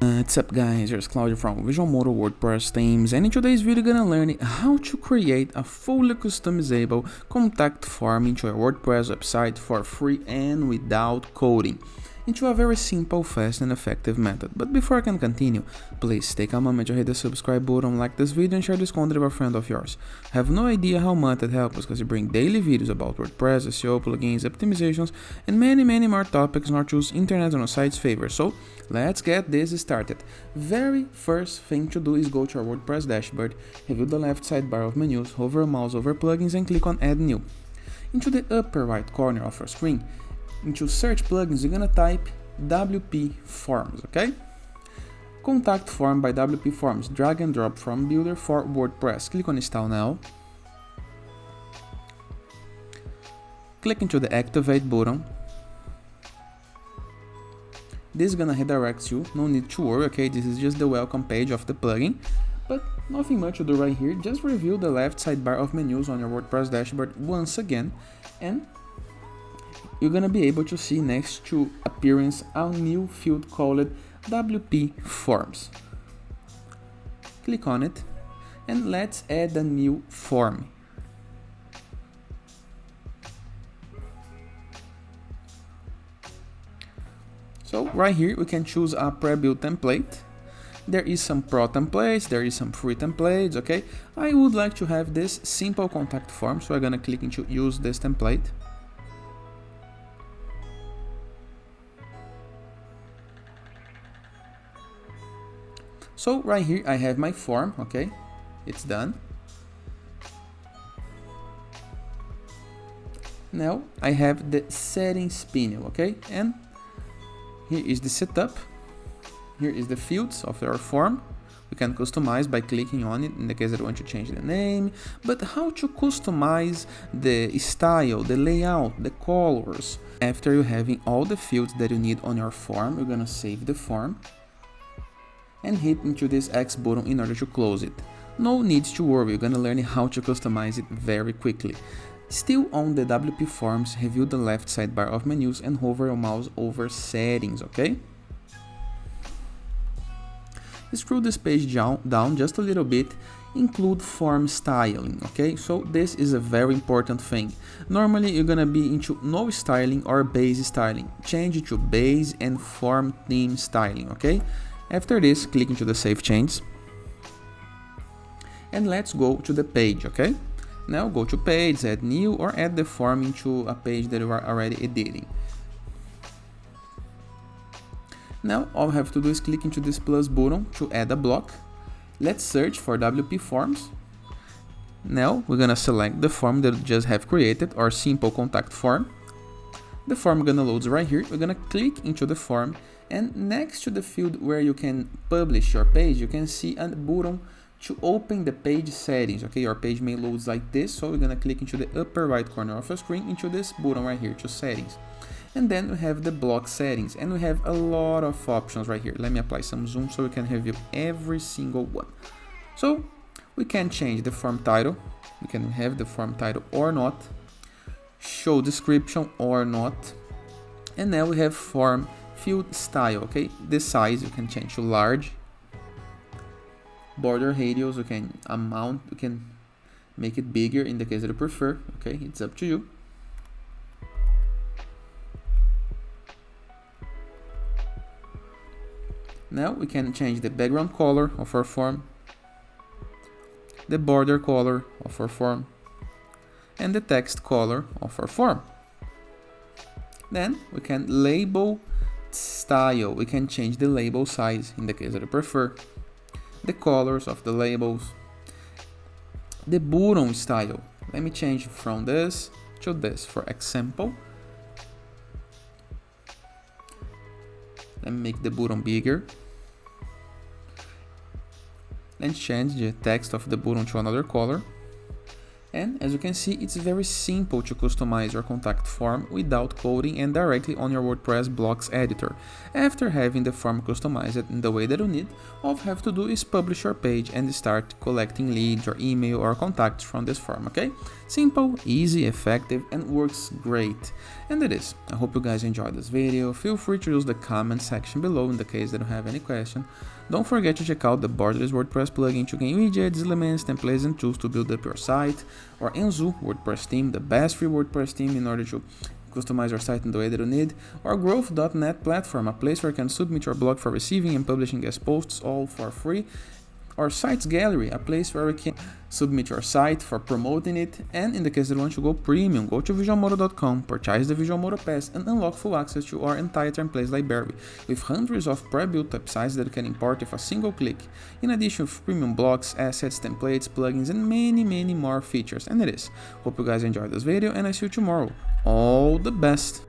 What's up guys, here's Claudio from Visualmodo WordPress themes, and in today's video we're gonna learn how to create a fully customizable contact form into your WordPress website for free and without coding, into a very simple, fast and effective method. But before I can continue, please take a moment to hit the subscribe button, like this video and share this content with a friend of yours. I have no idea how much it helps us because we bring daily videos about WordPress, SEO, plugins, optimizations and many more topics not just internet on our site's favor. So let's get this started. Very first thing to do is go to our WordPress dashboard, review the left sidebar of menus, hover a mouse over plugins and click on add new. Into the upper right corner of your screen, into search plugins, you're gonna type WP Forms, okay? Contact form by WP Forms, drag and drop from builder for WordPress. Click on install now. Click into the activate button. This is gonna redirect you, no need to worry, okay? This is just the welcome page of the plugin, but nothing much to do right here. Just review the left sidebar of menus on your WordPress dashboard once again, and you're gonna be able to see next to appearance a new field called WP Forms. Click on it and let's add a new form. So right here we can choose a pre-built template. There is some pro templates, there is some free templates, okay? I would like to have this simple contact form, so I'm gonna click into use this template. So right here I have my form, okay? It's done. Now I have the settings panel, okay? And here is the setup. Here is the fields of our form. We can customize by clicking on it in the case that I want to change the name. But how to customize the style, the layout, the colors? After you having all the fields that you need on your form, you're gonna save the form and hit into this X button in order to close it. No need to worry, you're gonna learn how to customize it very quickly. Still on the WP Forms, review the left sidebar of menus and hover your mouse over settings, okay? Scroll this page down just a little bit, include form styling, okay? So this is a very important thing. Normally you're gonna be into no styling or base styling. Change it to base and form theme styling, okay? After this, click into the save changes and let's go to the page, okay? Now go to page, add new, or add the form into a page that you are already editing. Now all we have to do is click into this plus button to add a block. Let's search for WP Forms. Now we're gonna select the form that we just have created, or simple contact form. The form gonna load right here. We're gonna click into the form, and next to the field where you can publish your page, you can see a button to open the page settings, okay? Your page may load like this, so we're gonna click into the upper right corner of your screen into this button right here to settings. And then we have the block settings, and we have a lot of options right here. Let me apply some zoom so we can review every single one. So we can change the form title, we can have the form title or not, show description or not, and now we have form field style, okay? The size you can change to large, border radius you can make it bigger in the case that you prefer, okay? It's up to you. Now we can change the background color of our form, the border color of our form, and the text color of our form. Then we can label style. We can change the label size in the case that you prefer, the colors of the labels, the button style. Let me change from this to this, for example. Let me make the button bigger. Let's change the text of the button to another color. And as you can see, it's very simple to customize your contact form without coding and directly on your WordPress blocks editor. After having the form customized in the way that you need, all you have to do is publish your page and start collecting leads or email or contacts from this form, okay? Simple, easy, effective, and works great. And it is. I hope you guys enjoyed this video. Feel free to use the comment section below in the case that you have any question. Don't forget to check out the Borderless WordPress plugin to gain widgets, elements, templates, and tools to build up your site, or Enzu WordPress theme, the best free WordPress theme in order to customize your site in the way that you need, or Growth.net platform, a place where you can submit your blog for receiving and publishing guest posts all for free, or Sites Gallery, a place where you can submit your site for promoting it, and in the case that you want to go premium, go to visualmodo.com, purchase the Visualmodo Pass, and unlock full access to our entire templates library, with hundreds of pre-built websites that you can import with a single click, in addition to premium blocks, assets, templates, plugins, and many more features. And it is. Hope you guys enjoyed this video, and I see you tomorrow. All the best!